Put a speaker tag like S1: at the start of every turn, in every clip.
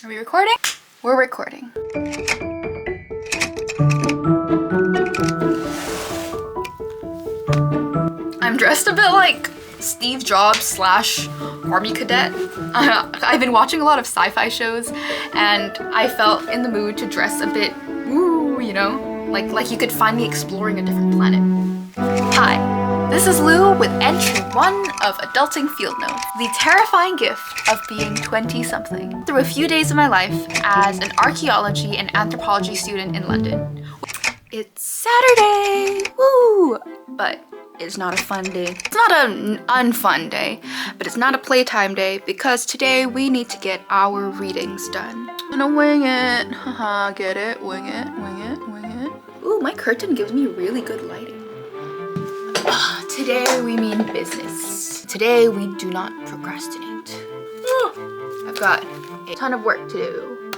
S1: Are we recording? We're recording. I'm dressed a bit like Steve Jobs slash army cadet. I've been watching a lot of sci-fi shows and I felt in the mood to dress a bit woo, you know? Like you could find me exploring a different planet. Hi, this is Lou with entry 1 of Adulting Field Notes, the terrifying gift of being 20-something. Through a few days of my life as an archaeology and anthropology student in London. It's Saturday, woo! But it's not a fun day. It's not an unfun day, but it's not a playtime day because today we need to get our readings done. I'm gonna wing it, haha, get it, wing it, wing it, wing it. Ooh, my curtain gives me really good lighting. Today we mean business. Today we do not procrastinate. I've got a ton of work to do.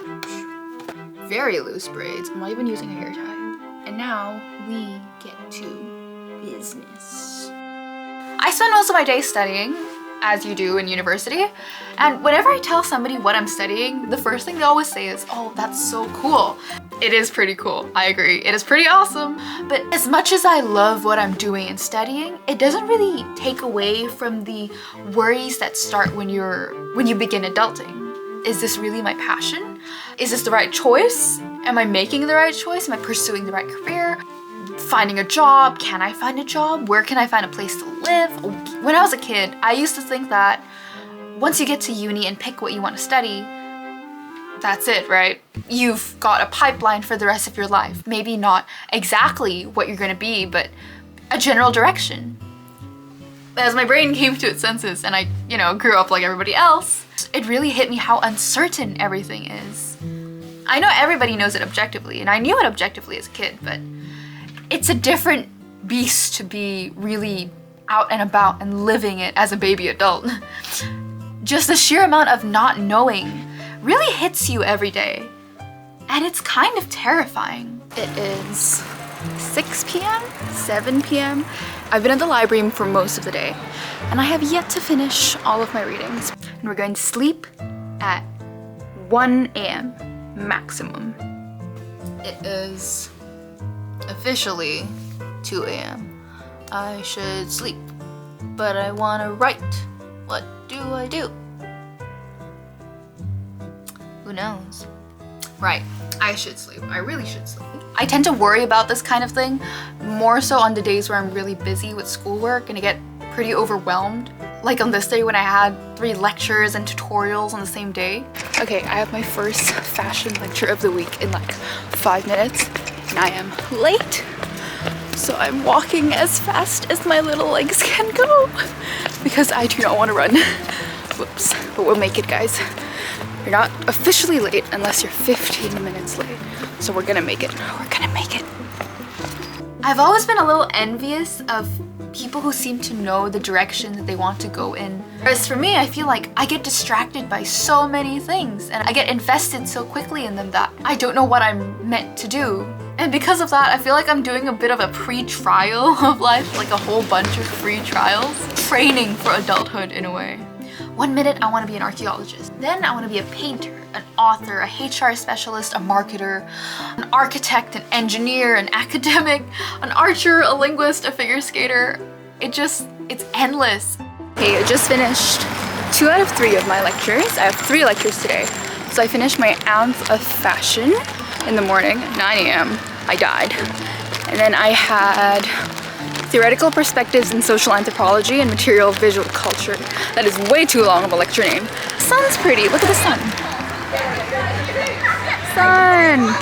S1: Very loose braids. I'm not even using a hair tie. And now we get to business. I spend most of my day studying, as you do in university, and whenever I tell somebody what I'm studying, the first thing they always say is, oh, that's so cool. It is pretty cool, I agree. It is pretty awesome. But as much as I love what I'm doing and studying, it doesn't really take away from the worries that start when you begin adulting. Is this really my passion? Is this the right choice? Am I making the right choice? Am I pursuing the right career? Finding a job? Can I find a job? Where can I find a place to live? When I was a kid, I used to think that once you get to uni and pick what you want to study, that's it, right? You've got a pipeline for the rest of your life. Maybe not exactly what you're gonna be, but a general direction. As my brain came to its senses and I, grew up like everybody else, it really hit me how uncertain everything is. I know everybody knows it objectively, and I knew it objectively as a kid, but it's a different beast to be really out and about and living it as a baby adult. Just the sheer amount of not knowing really hits you every day. And it's kind of terrifying. It is 6 p.m., 7 p.m. I've been at the library for most of the day, and I have yet to finish all of my readings. And we're going to sleep at 1 a.m. maximum. It is officially 2 a.m. I should sleep, but I want to write. What do I do? Who knows? Right, I should sleep. I really should sleep. I tend to worry about this kind of thing more so on the days where I'm really busy with schoolwork and I get pretty overwhelmed. Like on this day when I had 3 lectures and tutorials on the same day. Okay, I have my first fashion lecture of the week in like 5 minutes and I am late. So I'm walking as fast as my little legs can go because I do not want to run. Whoops, but we'll make it, guys. You're not officially late unless you're 15 minutes late. So we're gonna make it. We're gonna make it. I've always been a little envious of people who seem to know the direction that they want to go in. Whereas for me, I feel like I get distracted by so many things and I get invested so quickly in them that I don't know what I'm meant to do. And because of that, I feel like I'm doing a bit of a pre-trial of life, like a whole bunch of free trials. Training for adulthood in a way. 1 minute, I want to be an archaeologist. Then I want to be a painter, an author, a HR specialist, a marketer, an architect, an engineer, an academic, an archer, a linguist, a figure skater. It's endless. Okay, I just finished 2 out of 3 of my lectures. I have 3 lectures today. So I finished my ounce of fashion in the morning, 9 a.m. I died. And then I had theoretical perspectives in social anthropology and material visual culture. That is way too long of a lecture name. Sun's pretty, look at the sun. Sun!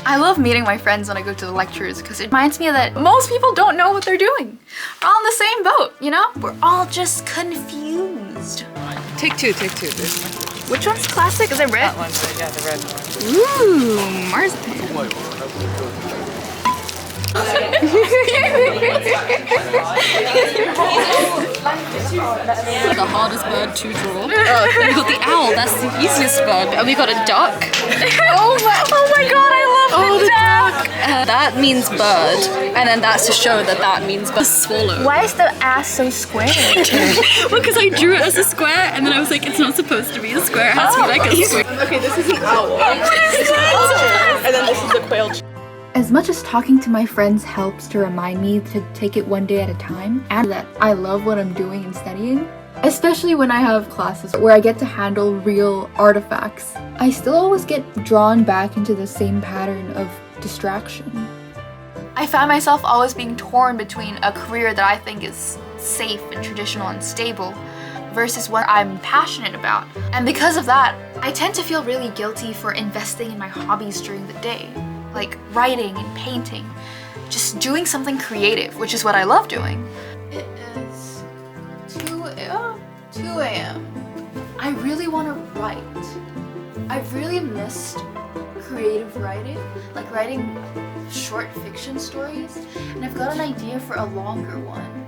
S1: I love meeting my friends when I go to the lectures because it reminds me that most people don't know what they're doing. We're all in the same boat, We're all just confused.
S2: Take two.
S1: Which one's classic? Is it red?
S2: That one's red, yeah, the red one.
S1: Ooh, marzipan.
S2: The hardest bird to draw. We got the owl, that's the easiest bird. And we got a duck.
S1: Oh my god, I love
S2: That means bird, and then that's to show that that means bird. Swallow.
S1: Why is the ass so square?
S2: Well, because I drew it as a square, and then I was like, it's not supposed to be a square. It has to be like a square.
S3: Okay, this is an owl. And then this is the quail.
S1: As much as talking to my friends helps to remind me to take it one day at a time, and that I love what I'm doing and studying, especially when I have classes where I get to handle real artifacts, I still always get drawn back into the same pattern of distraction. I found myself always being torn between a career that I think is safe and traditional and stable versus what I'm passionate about. And because of that, I tend to feel really guilty for investing in my hobbies during the day, like writing and painting, just doing something creative, which is what I love doing. It is 2 a.m. I really want to write. I've really missed creative writing, like writing short fiction stories, and I've got an idea for a longer one,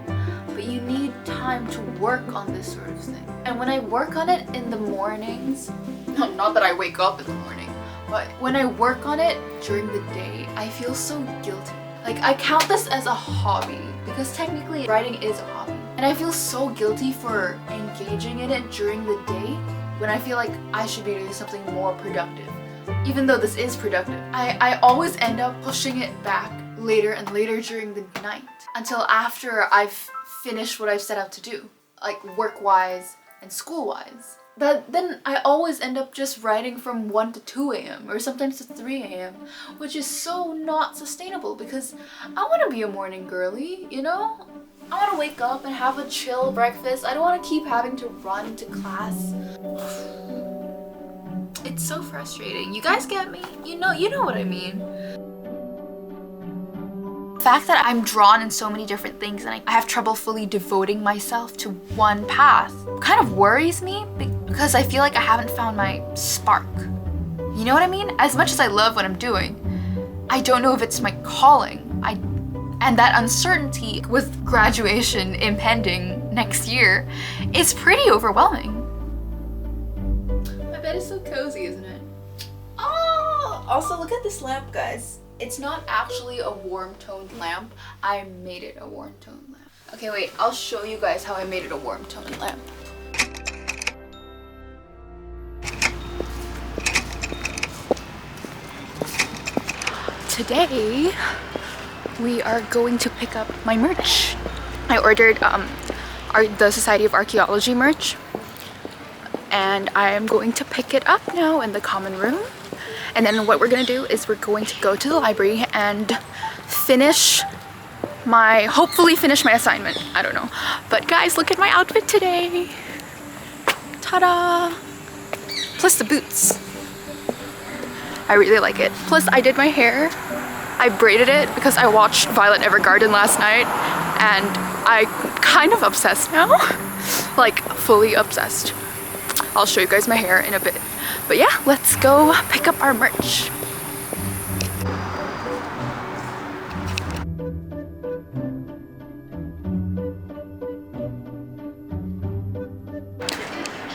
S1: but you need time to work on this sort of thing. And when I work on it in the mornings, not that I wake up in the morning, but when I work on it during the day, I feel so guilty. Like, I count this as a hobby because technically writing is a hobby. And I feel so guilty for engaging in it during the day when I feel like I should be doing something more productive. Even though this is productive, I always end up pushing it back later and later during the night until after I've finished what I've set out to do, like work-wise and school-wise. But then I always end up just writing from 1 to 2 a.m. or sometimes to 3 a.m. which is so not sustainable because I want to be a morning girly, you know? I want to wake up and have a chill breakfast. I don't want to keep having to run to class. It's so frustrating. You guys get me? You know what I mean. The fact that I'm drawn in so many different things and I have trouble fully devoting myself to one path kind of worries me because I feel like I haven't found my spark. You know what I mean? As much as I love what I'm doing, I don't know if it's my calling. And that uncertainty with graduation impending next year is pretty overwhelming. My bed is so cozy, isn't it? Oh! Also, look at this lamp, guys. It's not actually a warm-toned lamp. I made it a warm-toned lamp. Okay, wait. I'll show you guys how I made it a warm-toned lamp. Today, we are going to pick up my merch. I ordered the Society of Archaeology merch, and I am going to pick it up now in the common room. And then what we're gonna do is we're going to go to the library and hopefully finish my assignment. I don't know. But guys, look at my outfit today. Ta-da! Plus the boots. I really like it. Plus I did my hair. I braided it because I watched Violet Evergarden last night and I'm kind of obsessed now. Like fully obsessed. I'll show you guys my hair in a bit. But yeah, let's go pick up our merch.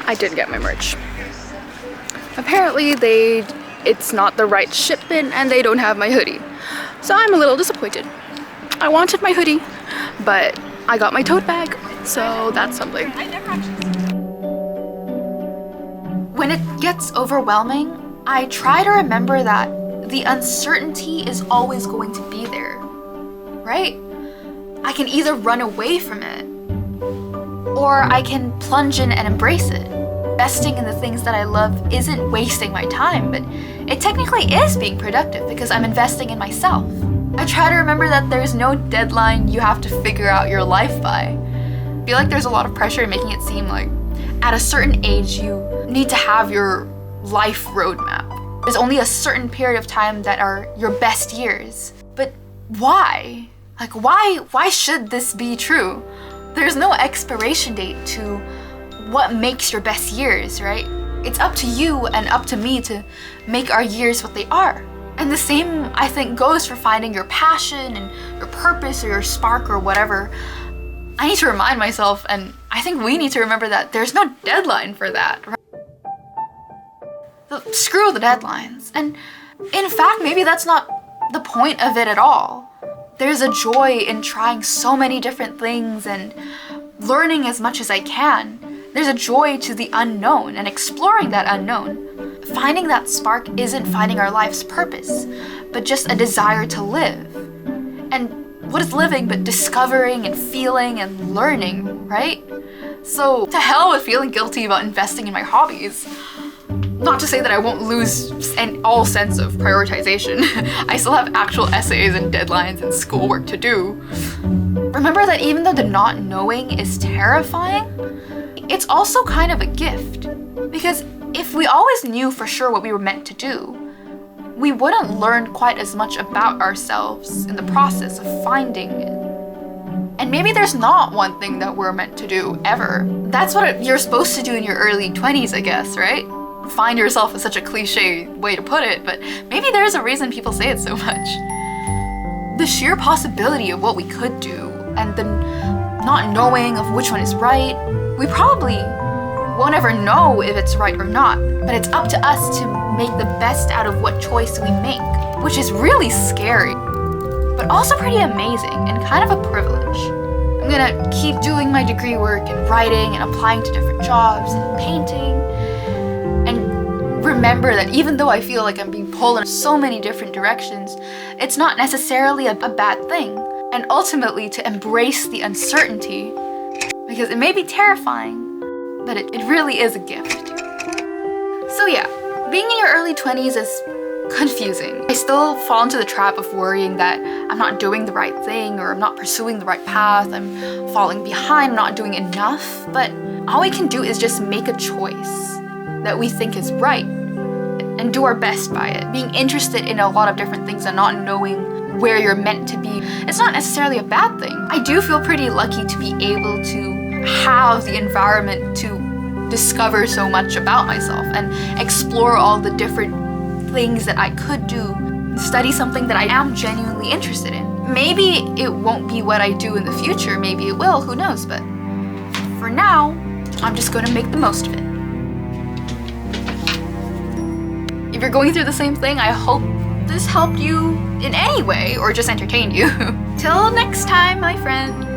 S1: I didn't get my merch. Apparently it's not the right shipment and they don't have my hoodie. So I'm a little disappointed. I wanted my hoodie, but I got my tote bag, so that's something. When it gets overwhelming, I try to remember that the uncertainty is always going to be there, right? I can either run away from it, or I can plunge in and embrace it. Investing in the things that I love isn't wasting my time, but it technically is being productive because I'm investing in myself. I try to remember that there's no deadline you have to figure out your life by. I feel like there's a lot of pressure in making it seem like at a certain age you need to have your life roadmap. There's only a certain period of time that are your best years. But why? Like why should this be true? There's no expiration date to what makes your best years, right? It's up to you and up to me to make our years what they are. And the same, I think, goes for finding your passion and your purpose or your spark or whatever. I need to remind myself, and I think we need to remember that there's no deadline for that, right? Screw the deadlines. And in fact, maybe that's not the point of it at all. There's a joy in trying so many different things and learning as much as I can. There's a joy to the unknown and exploring that unknown. Finding that spark isn't finding our life's purpose, but just a desire to live. And what is living but discovering and feeling and learning, right? So to hell with feeling guilty about investing in my hobbies. Not to say that I won't lose all sense of prioritization. I still have actual essays and deadlines and schoolwork to do. Remember that even though the not knowing is terrifying, it's also kind of a gift. Because if we always knew for sure what we were meant to do, we wouldn't learn quite as much about ourselves in the process of finding it. And maybe there's not one thing that we're meant to do ever. That's what you're supposed to do in your early 20s, I guess, right? Find yourself is such a cliche way to put it, but maybe there's a reason people say it so much. The sheer possibility of what we could do and the not knowing of which one is right, we probably won't ever know if it's right or not, but it's up to us to make the best out of what choice we make, which is really scary, but also pretty amazing and kind of a privilege. I'm gonna keep doing my degree work and writing and applying to different jobs and painting, and remember that even though I feel like I'm being pulled in so many different directions, it's not necessarily a bad thing, and ultimately to embrace the uncertainty, because it may be terrifying, but it really is a gift. So yeah, being in your early 20s is confusing. I still fall into the trap of worrying that I'm not doing the right thing or I'm not pursuing the right path, I'm falling behind, I'm not doing enough, but all we can do is just make a choice that we think is right and do our best by it. Being interested in a lot of different things and not knowing where you're meant to be, it's not necessarily a bad thing. I do feel pretty lucky to be able to have the environment to discover so much about myself and explore all the different things that I could do, study something that I am genuinely interested in. Maybe it won't be what I do in the future, maybe it will, who knows, but for now, I'm just gonna make the most of it. If you're going through the same thing, I hope this helped you in any way or just entertained you. Till next time, my friend.